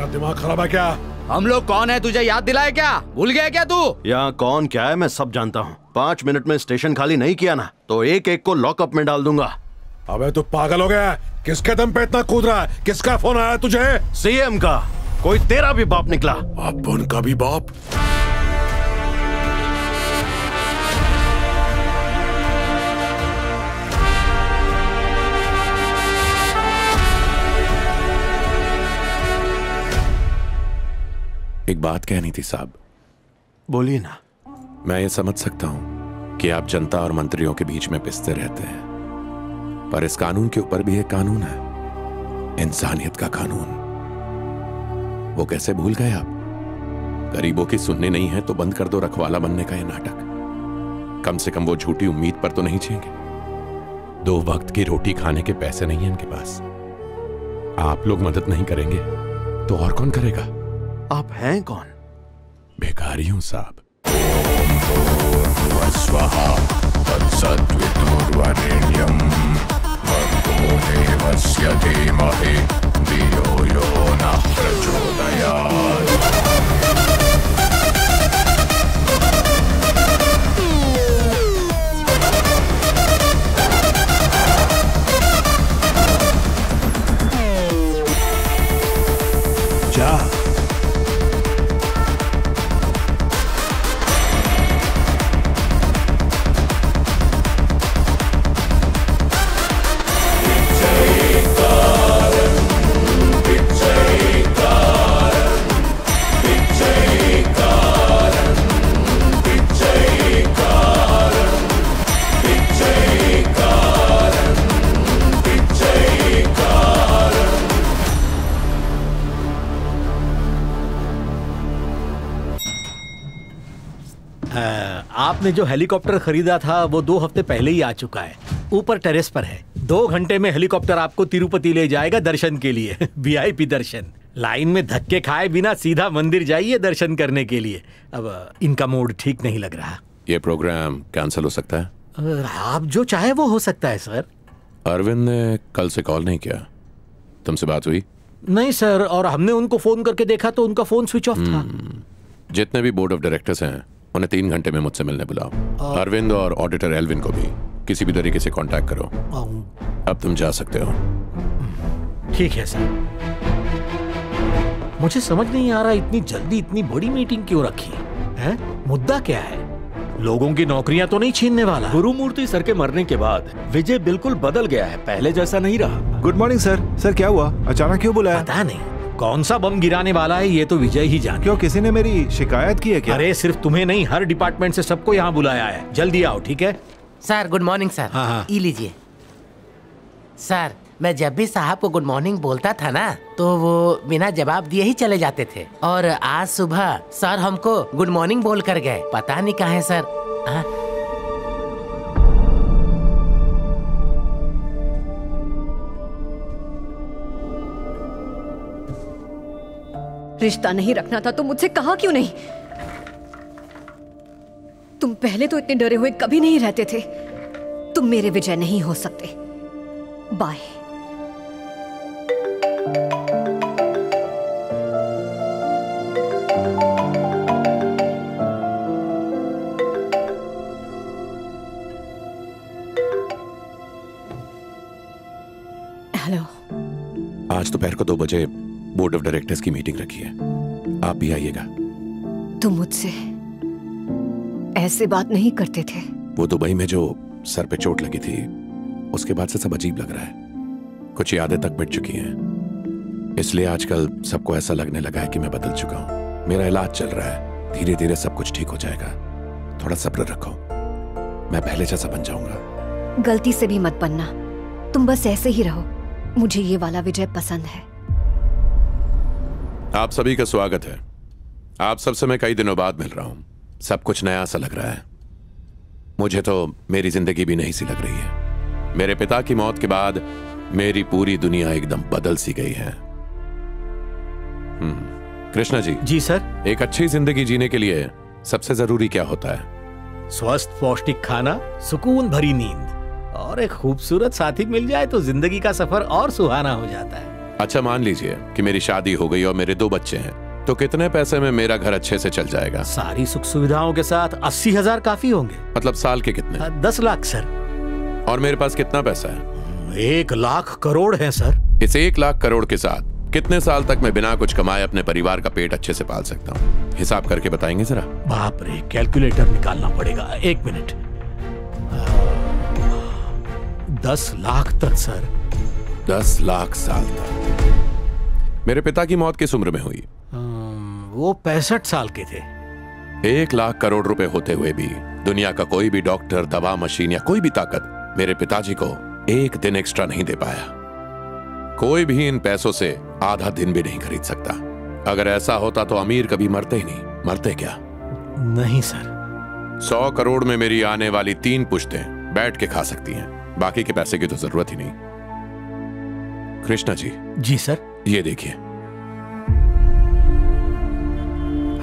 तेरा दिमाग खराब है क्या? हम लोग कौन है तुझे याद दिलाए क्या? भूल गया क्या तू? यहाँ कौन क्या है मैं सब जानता हूँ। 5 मिनट में स्टेशन खाली नहीं किया ना तो एक एक को लॉकअप में डाल दूंगा। अबे तू पागल हो गया? किसके दम पे इतना कूद रहा है? किसका फोन आया तुझे? सीएम का। कोई तेरा भी बाप निकला? अब उनका भी बाप? एक बात कहनी थी साहब। बोलिए ना। मैं ये समझ सकता हूं कि आप जनता और मंत्रियों के बीच में पिसते रहते हैं, पर इस कानून के ऊपर भी एक कानून है, इंसानियत का कानून। वो कैसे भूल गए आप? गरीबों की सुननी नहीं है तो बंद कर दो रखवाला बनने का ये नाटक। कम से कम वो झूठी उम्मीद पर तो नहीं जिएंगे। 2 वक्त की रोटी खाने के पैसे नहीं है इनके पास। आप लोग मदद नहीं करेंगे तो और कौन करेगा? आप हैं कौन? भिखारी हूं साहब। जा। आपने जो हेलीकॉप्टर खरीदा था वो 2 हफ्ते पहले ही आ चुका है। ऊपर टेरेस पर है। 2 घंटे में हेलीकॉप्टर आपको तिरुपति ले जाएगा दर्शन के लिए। वीआईपी दर्शन। लाइन में धक्के खाए बिना सीधा मंदिर जाइए दर्शन करने के लिए। अब इनका मूड ठीक नहीं लग रहा। ये प्रोग्राम कैंसिल हो सकता है? आप जो चाहे वो हो सकता है सर। अरविंद ने कल से कॉल नहीं किया, तुमसे बात हुई? नहीं सर, और हमने उनको फोन करके देखा तो उनका फोन स्विच ऑफ था। जितने भी बोर्ड ऑफ डायरेक्टर्स हैं उन्हें 3 घंटे में मुझसे मिलने बुलाओ। अरविंद और ऑडिटर एल्विन को भी किसी भी तरीके से कांटेक्ट करो। अब तुम जा सकते हो। ठीक है सर। मुझे समझ नहीं आ रहा इतनी जल्दी इतनी बड़ी मीटिंग क्यों रखी है? मुद्दा क्या है? लोगों की नौकरियां तो नहीं छीनने वाला? गुरुमूर्ति सर के मरने के बाद विजय बिल्कुल बदल गया है, पहले जैसा नहीं रहा। Good morning sir. सर क्या हुआ? अचानक क्यों बुलाया? पता नहीं कौन सा बम गिराने वाला है, ये तो विजय ही जाने। क्यों, किसी ने मेरी शिकायत की है क्या? अरे सिर्फ तुम्हें नहीं, हर डिपार्टमेंट से सबको यहाँ बुलाया है। जल्दी आओ, ठीक है? Sir good morning sir. हाँ। ई लीजिए सर। मैं जब भी साहब को गुड मॉर्निंग बोलता था ना तो वो बिना जवाब दिए ही चले जाते थे, और आज सुबह सर हमको गुड मॉर्निंग बोल कर गए। पता नहीं कहाँ है सर। रिश्ता नहीं रखना था तो मुझसे कहा क्यों नहीं? तुम पहले तो इतने डरे हुए कभी नहीं रहते थे। तुम मेरे विजय नहीं हो सकते। बाय। हेलो। आज दोपहर को 2 बजे बोर्ड ऑफ डायरेक्टर्स की मीटिंग रखी है, आप भी आइएगा। तुम मुझसे ऐसे बात नहीं करते थे। वो दुबई में जो सर पे चोट लगी थी उसके बाद से सब अजीब लग रहा है। कुछ यादें तक मिट चुकी हैं, इसलिए आजकल सबको ऐसा लगने लगा है कि मैं बदल चुका हूं। मेरा इलाज चल रहा है, धीरे धीरे सब कुछ ठीक हो जाएगा। थोड़ा सब्र रखो, मैं पहले जैसा बन जाऊंगा। गलती से भी मत बनना, तुम बस ऐसे ही रहो। मुझे ये वाला विजय पसंद है। आप सभी का स्वागत है। आप सबसे मैं कई दिनों बाद मिल रहा हूं। सब कुछ नया सा लग रहा है। मुझे तो मेरी जिंदगी भी नहीं सी लग रही है। मेरे पिता की मौत के बाद मेरी पूरी दुनिया एकदम बदल सी गई है। कृष्णा जी। जी सर। एक अच्छी जिंदगी जीने के लिए सबसे जरूरी क्या होता है? स्वस्थ पौष्टिक खाना, सुकून भरी नींद और एक खूबसूरत साथी मिल जाए तो जिंदगी का सफर और सुहाना हो जाता है। अच्छा मान लीजिए कि मेरी शादी हो गई और मेरे 2 बच्चे हैं, तो कितने पैसे में मेरा घर अच्छे से चल जाएगा? सारी सुख सुविधाओं के साथ 80,000 काफी होंगे। मतलब साल के कितने? 10 लाख सर। और मेरे पास कितना पैसा है? 1 लाख करोड़ है सर। इस 1 लाख करोड़ के साथ कितने साल तक मैं बिना कुछ कमाए अपने परिवार का पेट अच्छे से पाल सकता हूँ? हिसाब करके बताएंगे जरा। बाप रे, कैलकुलेटर निकालना पड़ेगा। 1 मिनट। 10 लाख तक सर। 10 लाख साल तक। मेरे पिता की मौत किस उम्र में हुई? वो 65 साल के थे। 1 लाख करोड़ रुपए होते हुए भी दुनिया का कोई भी डॉक्टर, दवा, मशीन या कोई भी ताकत मेरे पिताजी को 1 दिन एक्स्ट्रा नहीं दे पाया। कोई भी इन पैसों से आधा दिन भी नहीं खरीद सकता। अगर ऐसा होता तो अमीर कभी मरते ही नहीं। मरते क्या? नहीं सर। 100 करोड़ में मेरी आने वाली 3 पुश्तें बैठ के खा सकती हैं। बाकी के पैसे की तो जरूरत ही नहीं। कृष्णा जी। जी सर। ये देखिए,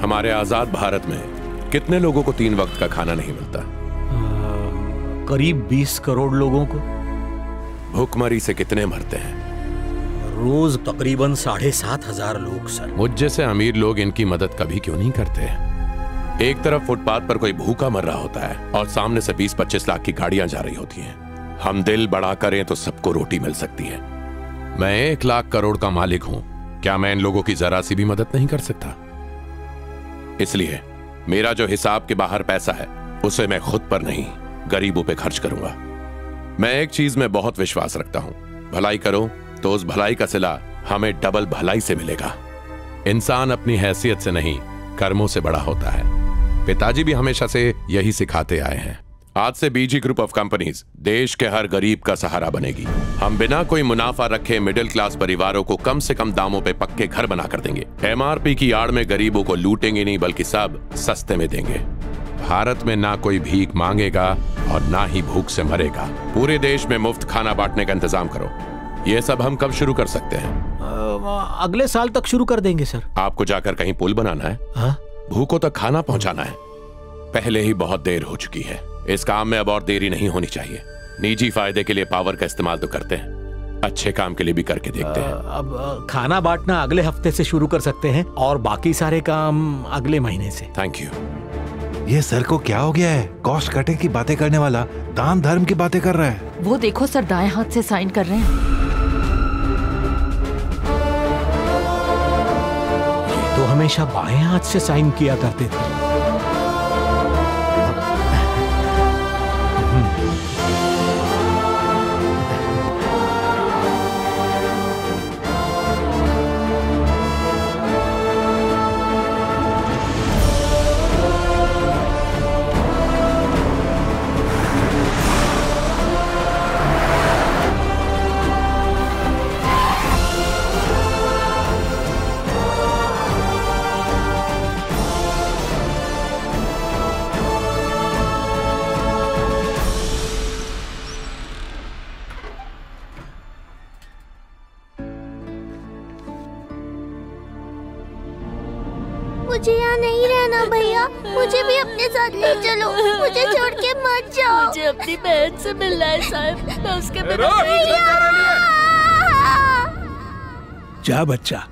हमारे आजाद भारत में कितने लोगों को 3 वक्त का खाना नहीं मिलता? करीब 20 करोड़ लोगों को। भूखमरी से कितने मरते हैं? रोज तकरीबन 7,500 लोग सर। मुझ जैसे अमीर लोग इनकी मदद कभी क्यों नहीं करते? एक तरफ फुटपाथ पर कोई भूखा मर रहा होता है और सामने से 20-25 लाख की गाड़ियां जा रही होती हैं। हम दिल बड़ा करें तो सबको रोटी मिल सकती है। मैं 1 लाख करोड़ का मालिक हूं, क्या मैं इन लोगों की जरा सी भी मदद नहीं कर सकता? इसलिए मेरा जो हिसाब के बाहर पैसा है उसे मैं खुद पर नहीं, गरीबों पे खर्च करूंगा। मैं एक चीज में बहुत विश्वास रखता हूं, भलाई करो तो उस भलाई का सिला हमें डबल भलाई से मिलेगा। इंसान अपनी हैसियत से नहीं, कर्मों से बड़ा होता है। पिताजी भी हमेशा से यही सिखाते आए हैं। आज से बीजी ग्रुप ऑफ कंपनीज देश के हर गरीब का सहारा बनेगी। हम बिना कोई मुनाफा रखे मिडिल क्लास परिवारों को कम से कम दामों पे पक्के घर बना कर देंगे। MRP की आड़ में गरीबों को लूटेंगे नहीं, बल्कि सब सस्ते में देंगे। भारत में ना कोई भीख मांगेगा और ना ही भूख से मरेगा। पूरे देश में मुफ्त खाना बांटने का इंतजाम करो। ये सब हम कब शुरू कर सकते हैं? अगले साल तक शुरू कर देंगे सर। आपको जाकर कहीं पुल बनाना है? भूखों तक खाना पहुंचाना है? पहले ही बहुत देर हो चुकी है। इस काम में अब और देरी नहीं होनी चाहिए। निजी फायदे के लिए पावर का इस्तेमाल तो करते हैं, अच्छे काम के लिए भी करके देखते हैं। अब खाना बांटना अगले हफ्ते से शुरू कर सकते हैं और बाकी सारे काम अगले महीने से। Thank you. ये सर को क्या हो गया है? कॉस्ट कटिंग की बातें करने वाला दान धर्म की बातें कर रहा है। वो देखो सर, दाएं हाथ से साइन कर रहे हैं। ये तो हमेशा बाएं हाथ से साइन किया करते थे। मुझे यहाँ नहीं रहना भैया, मुझे भी अपने साथ ले चलो, मुझे छोड़ के मत जाओ। मुझे अपनी बहन से मिलना है साहब, मैं उसके बिना जा बच्चा,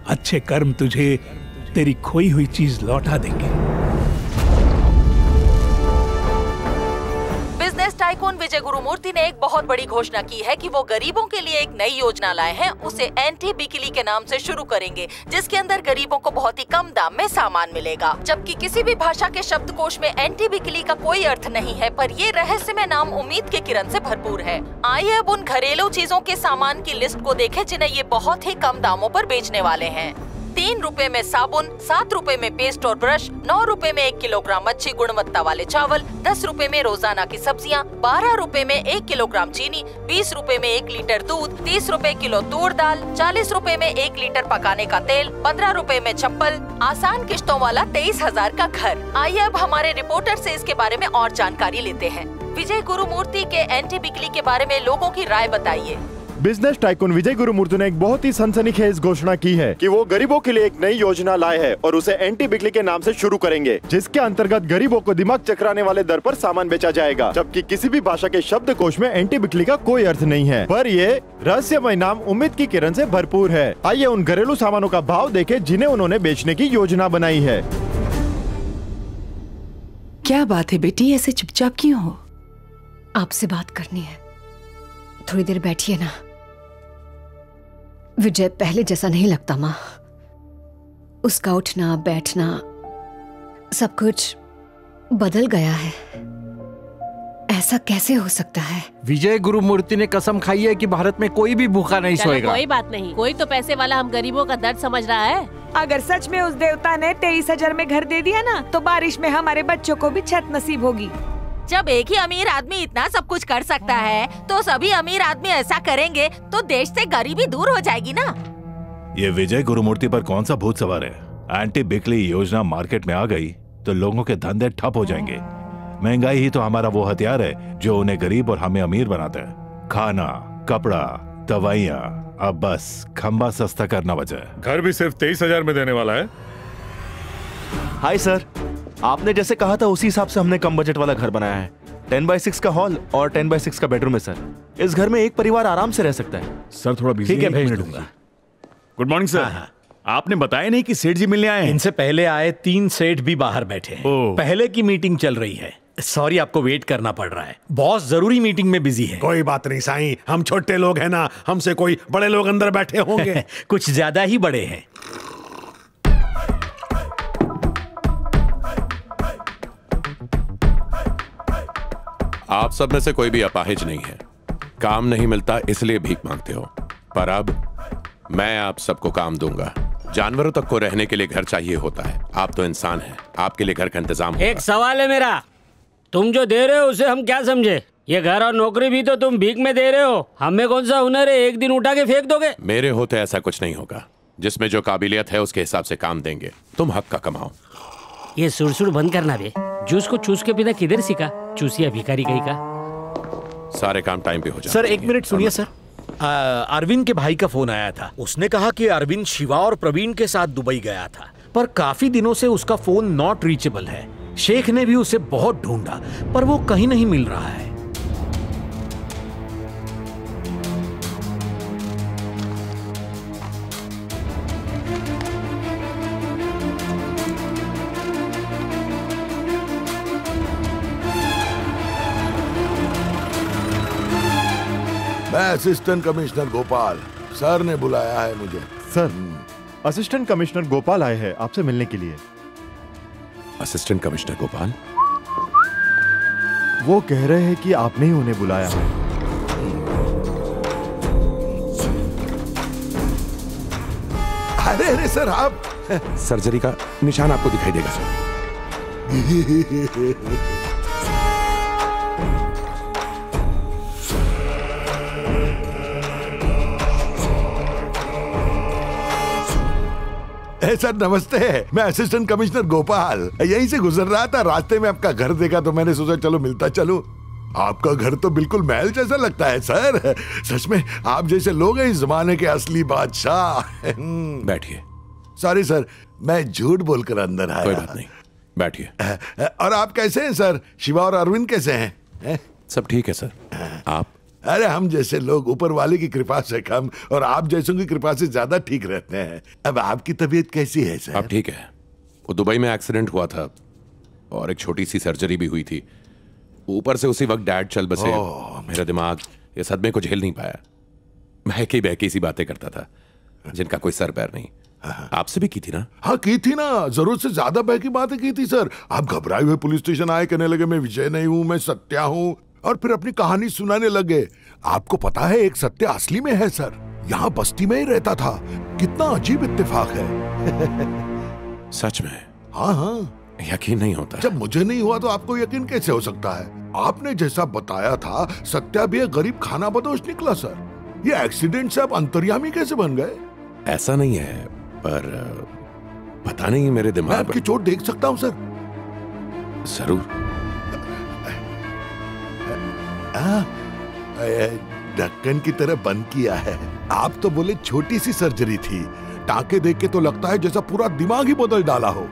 अच्छे कर्म तुझे तेरी खोई हुई चीज लौटा देंगे। बिजनेस टाइकून विजय गुरुमूर्ति ने एक बहुत बड़ी घोषणा की है कि वो गरीबों के लिए एक नई योजना लाए हैं। उसे एंटी बिकिली के नाम से शुरू करेंगे, जिसके अंदर गरीबों को बहुत ही कम दाम में सामान मिलेगा। जबकि किसी भी भाषा के शब्दकोश में एंटी बिकिली का कोई अर्थ नहीं है, पर ये रहस्यमय नाम उम्मीद के किरण से भरपूर है। आइए अब उन घरेलू चीजों के सामान की लिस्ट को देखें जिन्हें ये बहुत ही कम दामों पर बेचने वाले हैं। 3 रुपए में साबुन, 7 रुपए में पेस्ट और ब्रश, 9 रुपए में 1 किलोग्राम अच्छी गुणवत्ता वाले चावल, 10 रुपए में रोजाना की सब्जियां, 12 रुपए में 1 किलोग्राम चीनी, 20 रुपए में 1 लीटर दूध, 30 रुपए किलो तूर दाल, 40 रुपए में 1 लीटर पकाने का तेल, 15 रुपए में चप्पल, आसान किश्तों वाला 23,000 का घर। आइए अब हमारे रिपोर्टर से इसके बारे में और जानकारी लेते हैं। विजय गुरुमूर्ति के एंटी बिकिली के बारे में लोगों की राय बताइए। बिजनेस टाइकून विजय गुरुमूर्ति ने एक बहुत ही सनसनीखेज घोषणा की है कि वो गरीबों के लिए एक नई योजना लाए हैं और उसे एंटी बिकली के नाम से शुरू करेंगे, जिसके अंतर्गत गरीबों को दिमाग चकराने वाले दर पर सामान बेचा जाएगा, जबकि किसी भी भाषा के शब्दकोश में एंटी बिकली का कोई अर्थ नहीं है। पर ये रहस्यमय नाम उम्मीद की किरण से भरपूर है। आइए उन घरेलू सामानों का भाव देखें जिन्हें उन्होंने बेचने की योजना बनाई है। क्या बात है बेटी, ऐसे चुपचाप क्यों हो? आपसे बात करनी है, थोड़ी देर बैठिए ना। विजय पहले जैसा नहीं लगता माँ। उसका उठना बैठना सब कुछ बदल गया है। ऐसा कैसे हो सकता है? विजय गुरुमूर्ति ने कसम खाई है कि भारत में कोई भी भूखा नहीं सोएगा। कोई बात नहीं, कोई तो पैसे वाला हम गरीबों का दर्द समझ रहा है। अगर सच में उस देवता ने 23,000 में घर दे दिया ना, तो बारिश में हमारे बच्चों को भी छत नसीब होगी। जब एक ही अमीर आदमी इतना सब कुछ कर सकता है, तो सभी अमीर आदमी ऐसा करेंगे तो देश से गरीबी दूर हो जाएगी ना। ये विजय गुरुमूर्ति पर कौन सा भूत सवार है? एंटी बिकली योजना मार्केट में आ गई तो लोगों के धंधे ठप हो जाएंगे। महंगाई ही तो हमारा वो हथियार है जो उन्हें गरीब और हमें अमीर बनाता है। खाना, कपड़ा, दवाइयाँ, अब बस खंबा सस्ता करना बचा है। घर भी सिर्फ 23,000 में देने वाला है। हाय सर, आपने जैसे कहा था उसी हिसाब से हमने कम बजट वाला घर बनाया है। 10x6 का हॉल और 10x6 का बेडरूम है सर। इस घर में एक परिवार आराम से रह सकता है। सर थोड़ा बिजी ठीक है, भेज दूंगा। Good morning sir. आपने बताया नहीं कि सेठ जी मिलने आए हैं। इनसे पहले आए 3 सेठ भी बाहर बैठे हैं। पहले की मीटिंग चल रही है। सॉरी, आपको वेट करना पड़ रहा है। बॉस जरूरी मीटिंग में बिजी है। कोई बात नहीं साईं, हम छोटे लोग हैं ना, हमसे कोई बड़े लोग अंदर बैठे होंगे। कुछ ज्यादा ही बड़े हैं। आप सब में से कोई भी अपाहिज नहीं है। काम नहीं मिलता इसलिए भीख मांगते हो, पर अब मैं आप सबको काम दूंगा। जानवरों तक को रहने के लिए घर चाहिए होता है। आप तो इंसान हैं, आपके लिए घर का इंतजाम होगा। एक सवाल है मेरा, तुम जो दे रहे हो उसे हम क्या समझे? ये घर और नौकरी भी तो तुम भीख में दे रहे हो। हमें कौन सा हुनर है, एक दिन उठा के फेंक दोगे? मेरे होते ऐसा कुछ नहीं होगा। जिसमें जो काबिलियत है उसके हिसाब से काम देंगे। तुम हक का कमाओ। ये सुरसुर बंद करना बे। जूस को चूस के पीना किधर सीखा? चूसिया भिखारी कहीं का। सारे काम टाइम पे हो जाए। सर एक मिनट सुनिए सर। अरविंद के भाई का फोन आया था। उसने कहा कि अरविंद शिवा और प्रवीण के साथ दुबई गया था, पर काफी दिनों से उसका फोन नॉट रीचेबल है। शेख ने भी उसे बहुत ढूंढा पर वो कहीं नहीं मिल रहा है। मैं असिस्टेंट कमिश्नर गोपाल, सर ने बुलाया है मुझे। सर, असिस्टेंट कमिश्नर गोपाल आए हैं आपसे मिलने के लिए। Assistant commissioner Gopal? वो कह रहे हैं कि आपने ही उन्हें बुलाया है। अरे सर, आप सर्जरी का निशान आपको दिखाई देगा। सर नमस्ते, मैं असिस्टेंट कमिश्नर गोपाल यहीं से गुजर रहा था। रास्ते में आपका घर देखा तो मैंने सोचा चलो मिलता चलूं। आपका घर तो बिल्कुल महल जैसा लगता है सर। सच में आप जैसे लोग हैं इस जमाने के असली बादशाह। बैठिए। सॉरी सर, मैं झूठ बोलकर अंदर आया। कोई बात नहीं, बैठिए। और आप कैसे हैं सर? शिवा और अरविंद कैसे हैं? सब ठीक है सर। आप? अरे हम जैसे लोग ऊपर वाले की कृपा से कम और आप जैसों की कृपा से ज्यादा ठीक रहते हैं। अब आपकी तबीयत कैसी है सर? अब ठीक है। वो दुबई में एक्सीडेंट हुआ था और एक छोटी सी सर्जरी भी हुई थी। ऊपर से उसी वक्त डैड चल बसे। मेरा दिमाग ये सदमे को झेल नहीं पाया। बहकी बहकी सी बातें करता था जिनका कोई सर पैर नहीं। आपसे भी की थी ना? हाँ की थी ना, जरूरत से ज्यादा बहकी बातें की थी सर। आप घबराए हुए पुलिस स्टेशन आए, कहने लगे मैं विजय नहीं हूँ, मैं सत्या हूँ, और फिर अपनी कहानी सुनाने लगे। आपको पता है एक सत्य असली में है सर, यहाँ बस्ती में ही रहता था। कितना अजीब इत्तेफाक है। सच में? हाँ हाँ, यकीन नहीं होता। जब मुझे नहीं हुआ तो आपको यकीन कैसे हो सकता है? आपने जैसा बताया था सत्या भी एक गरीब खाना बदोश निकला सर। ये एक्सीडेंट से आप अंतर्यामी कैसे बन गए? ऐसा नहीं है, पर पता नहीं मेरे दिमाग मैं आपकी चोट देख सकता हूँ सर? जरूर। ढक्कन की तरह बंद किया है। आप तो बोले छोटी सी सर्जरी थी, टाके देख के तो लगता है जैसा पूरा दिमाग ही बदल डाला हो।